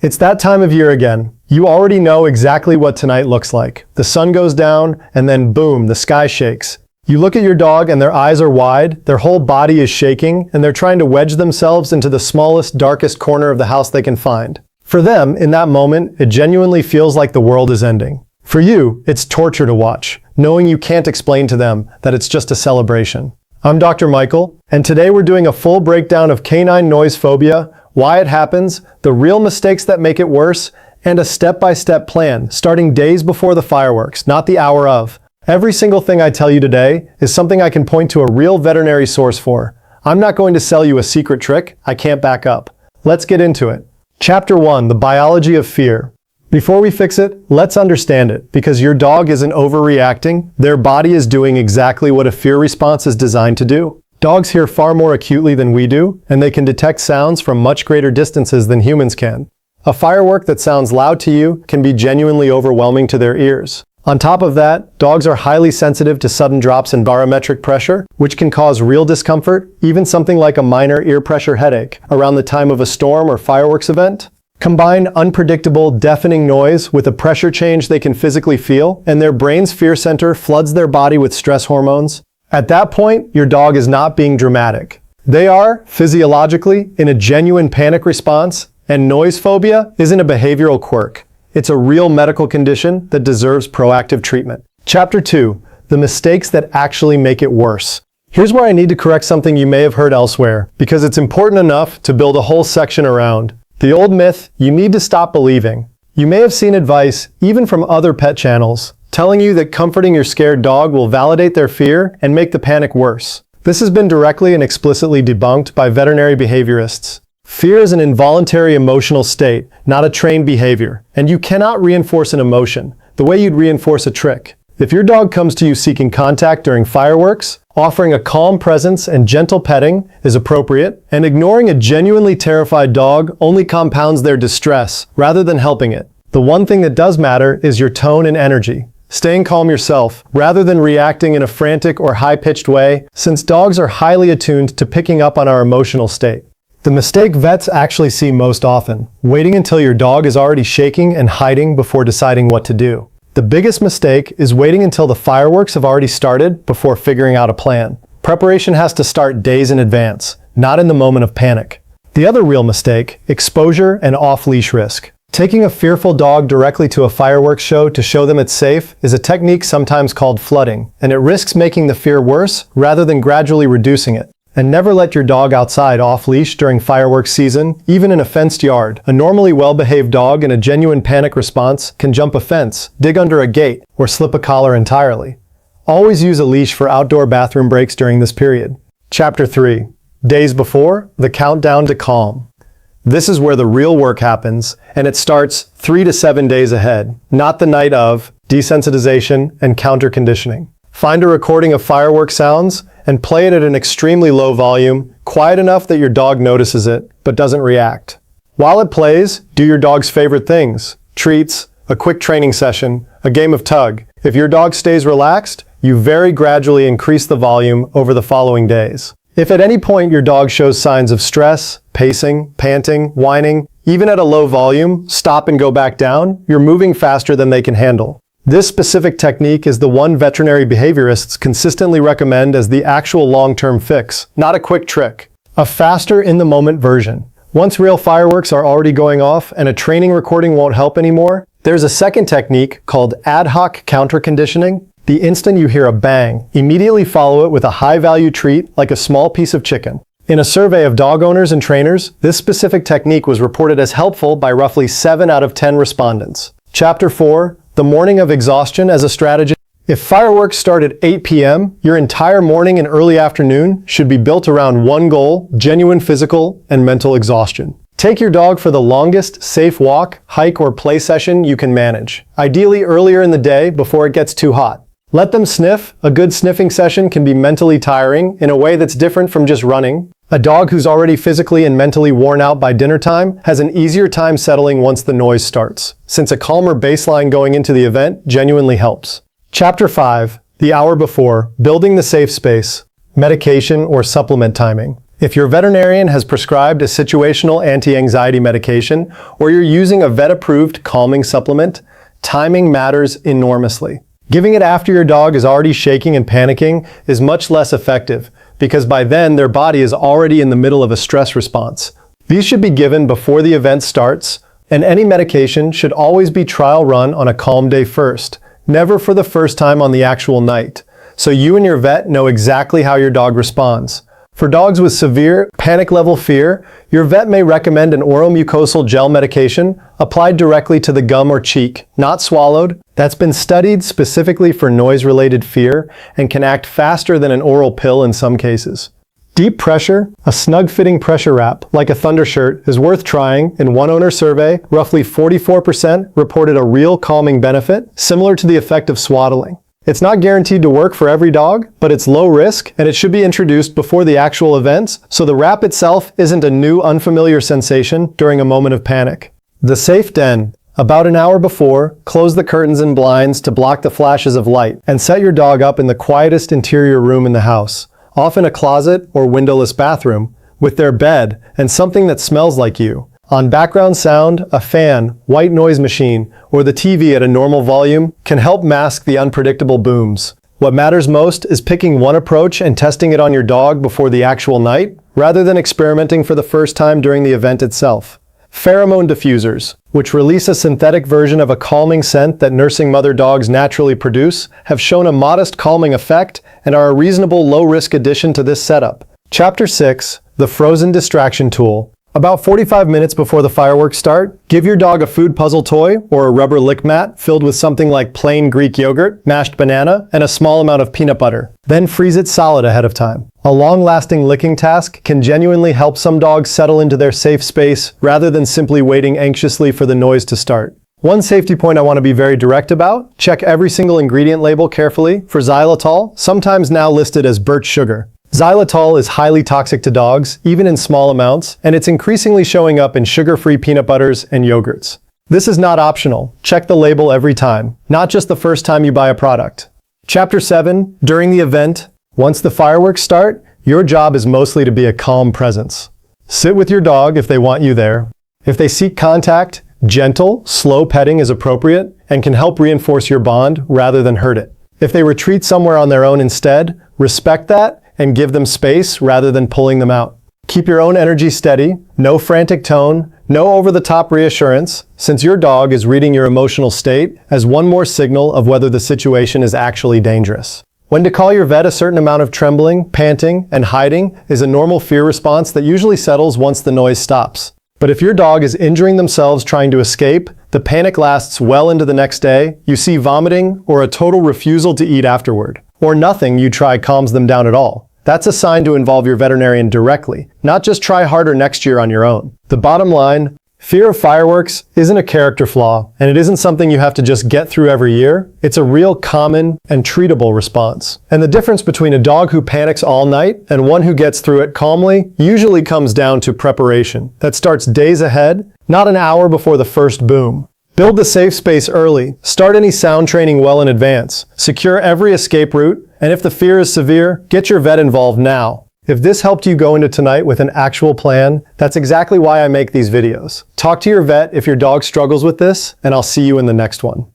It's that time of year again. You already know exactly what tonight looks like. The sun goes down, and then boom, the sky shakes. You look at your dog and their eyes are wide, their whole body is shaking, and they're trying to wedge themselves into the smallest, darkest corner of the house they can find. For them, in that moment, it genuinely feels like the world is ending. For you, it's torture to watch, knowing you can't explain to them that it's just a celebration. I'm Dr. Michael, and today we're doing a full breakdown of canine noise phobia, why it happens, the real mistakes that make it worse, and a step-by-step plan, starting days before the fireworks, not the hour of. Every single thing I tell you today is something I can point to a real veterinary source for. I'm not going to sell you a secret trick I can't back up. Let's get into it. Chapter 1, the biology of fear. Before we fix it, let's understand it, because your dog isn't overreacting. Their body is doing exactly what a fear response is designed to do. Dogs hear far more acutely than we do, and they can detect sounds from much greater distances than humans can. A firework that sounds loud to you can be genuinely overwhelming to their ears. On top of that, dogs are highly sensitive to sudden drops in barometric pressure, which can cause real discomfort, even something like a minor ear pressure headache, around the time of a storm or fireworks event. Combine unpredictable, deafening noise with a pressure change they can physically feel, and their brain's fear center floods their body with stress hormones. At that point, your dog is not being dramatic. They are, physiologically, in a genuine panic response, and noise phobia isn't a behavioral quirk. It's a real medical condition that deserves proactive treatment. Chapter 2, the mistakes that actually make it worse. Here's where I need to correct something you may have heard elsewhere, because it's important enough to build a whole section around. The old myth, you need to stop believing. You may have seen advice, even from other pet channels, telling you that comforting your scared dog will validate their fear and make the panic worse. This has been directly and explicitly debunked by veterinary behaviorists. Fear is an involuntary emotional state, not a trained behavior, and you cannot reinforce an emotion the way you'd reinforce a trick. If your dog comes to you seeking contact during fireworks, offering a calm presence and gentle petting is appropriate, and ignoring a genuinely terrified dog only compounds their distress rather than helping it. The one thing that does matter is your tone and energy. Staying calm yourself, rather than reacting in a frantic or high-pitched way, since dogs are highly attuned to picking up on our emotional state. The mistake vets actually see most often, waiting until your dog is already shaking and hiding before deciding what to do. The biggest mistake is waiting until the fireworks have already started before figuring out a plan. Preparation has to start days in advance, not in the moment of panic. The other real mistake, exposure and off-leash risk. Taking a fearful dog directly to a fireworks show to show them it's safe is a technique sometimes called flooding, and it risks making the fear worse rather than gradually reducing it. And never let your dog outside off-leash during fireworks season, even in a fenced yard. A normally well-behaved dog in a genuine panic response can jump a fence, dig under a gate, or slip a collar entirely. Always use a leash for outdoor bathroom breaks during this period. Chapter 3. Days before, the countdown to calm. This is where the real work happens, and it starts 3 to 7 days ahead, not the night of, desensitization, and counter-conditioning. Find a recording of firework sounds and play it at an extremely low volume, quiet enough that your dog notices it, but doesn't react. While it plays, do your dog's favorite things. Treats, a quick training session, a game of tug. If your dog stays relaxed, you very gradually increase the volume over the following days. If at any point your dog shows signs of stress, pacing, panting, whining, even at a low volume, stop and go back down, you're moving faster than they can handle. This specific technique is the one veterinary behaviorists consistently recommend as the actual long-term fix, not a quick trick. A faster in-the-moment version. Once real fireworks are already going off and a training recording won't help anymore, there's a second technique called ad hoc counter-conditioning. The instant you hear a bang, immediately follow it with a high-value treat like a small piece of chicken. In a survey of dog owners and trainers, this specific technique was reported as helpful by roughly 7 out of 10 respondents. Chapter 4. The morning of exhaustion as a strategy. If fireworks start at 8 p.m., your entire morning and early afternoon should be built around one goal: genuine physical and mental exhaustion. Take your dog for the longest, safe walk, hike, or play session you can manage, ideally earlier in the day before it gets too hot. Let them sniff. A good sniffing session can be mentally tiring in a way that's different from just running. A dog who's already physically and mentally worn out by dinner time has an easier time settling once the noise starts, since a calmer baseline going into the event genuinely helps. Chapter 5. The hour before, building the safe space. Medication or supplement timing. If your veterinarian has prescribed a situational anti-anxiety medication, or you're using a vet-approved calming supplement, timing matters enormously. Giving it after your dog is already shaking and panicking is much less effective, because by then their body is already in the middle of a stress response. These should be given before the event starts, and any medication should always be trial run on a calm day first, never for the first time on the actual night, so you and your vet know exactly how your dog responds. For dogs with severe panic level fear, your vet may recommend an oromucosal gel medication applied directly to the gum or cheek, not swallowed. That's been studied specifically for noise-related fear and can act faster than an oral pill in some cases. Deep pressure, a snug-fitting pressure wrap, like a thunder shirt, is worth trying. In one owner survey, roughly 44% reported a real calming benefit, similar to the effect of swaddling. It's not guaranteed to work for every dog, but it's low risk, and it should be introduced before the actual events, so the wrap itself isn't a new, unfamiliar sensation during a moment of panic. The safe den. About an hour before, close the curtains and blinds to block the flashes of light, and set your dog up in the quietest interior room in the house, often a closet or windowless bathroom, with their bed and something that smells like you. On background sound, a fan, white noise machine, or the TV at a normal volume can help mask the unpredictable booms. What matters most is picking one approach and testing it on your dog before the actual night, rather than experimenting for the first time during the event itself. Pheromone diffusers, which release a synthetic version of a calming scent that nursing mother dogs naturally produce, have shown a modest calming effect and are a reasonable low-risk addition to this setup. Chapter 6. The Frozen Distraction Tool. About 45 minutes before the fireworks start, give your dog a food puzzle toy or a rubber lick mat filled with something like plain Greek yogurt, mashed banana, and a small amount of peanut butter. Then freeze it solid ahead of time. A long-lasting licking task can genuinely help some dogs settle into their safe space rather than simply waiting anxiously for the noise to start. One safety point I want to be very direct about: check every single ingredient label carefully for xylitol, sometimes now listed as birch sugar. Xylitol is highly toxic to dogs, even in small amounts, and it's increasingly showing up in sugar-free peanut butters and yogurts. This is not optional. Check the label every time, not just the first time you buy a product. Chapter 7. During the event. Once the fireworks start, your job is mostly to be a calm presence. Sit with your dog if they want you there. If they seek contact, gentle, slow petting is appropriate and can help reinforce your bond rather than hurt it. If they retreat somewhere on their own instead, respect that and give them space rather than pulling them out. Keep your own energy steady, no frantic tone, no over-the-top reassurance, since your dog is reading your emotional state as one more signal of whether the situation is actually dangerous. When to call your vet, a certain amount of trembling, panting, and hiding is a normal fear response that usually settles once the noise stops. But if your dog is injuring themselves trying to escape, the panic lasts well into the next day, you see vomiting or a total refusal to eat afterward, or nothing you try calms them down at all. That's a sign to involve your veterinarian directly, not just try harder next year on your own. The bottom line: fear of fireworks isn't a character flaw, and it isn't something you have to just get through every year. It's a real common and treatable response. And the difference between a dog who panics all night and one who gets through it calmly usually comes down to preparation. That starts days ahead, not an hour before the first boom. Build the safe space early. Start any sound training well in advance. Secure every escape route. And if the fear is severe, get your vet involved now. If this helped you go into tonight with an actual plan, that's exactly why I make these videos. Talk to your vet if your dog struggles with this, and I'll see you in the next one.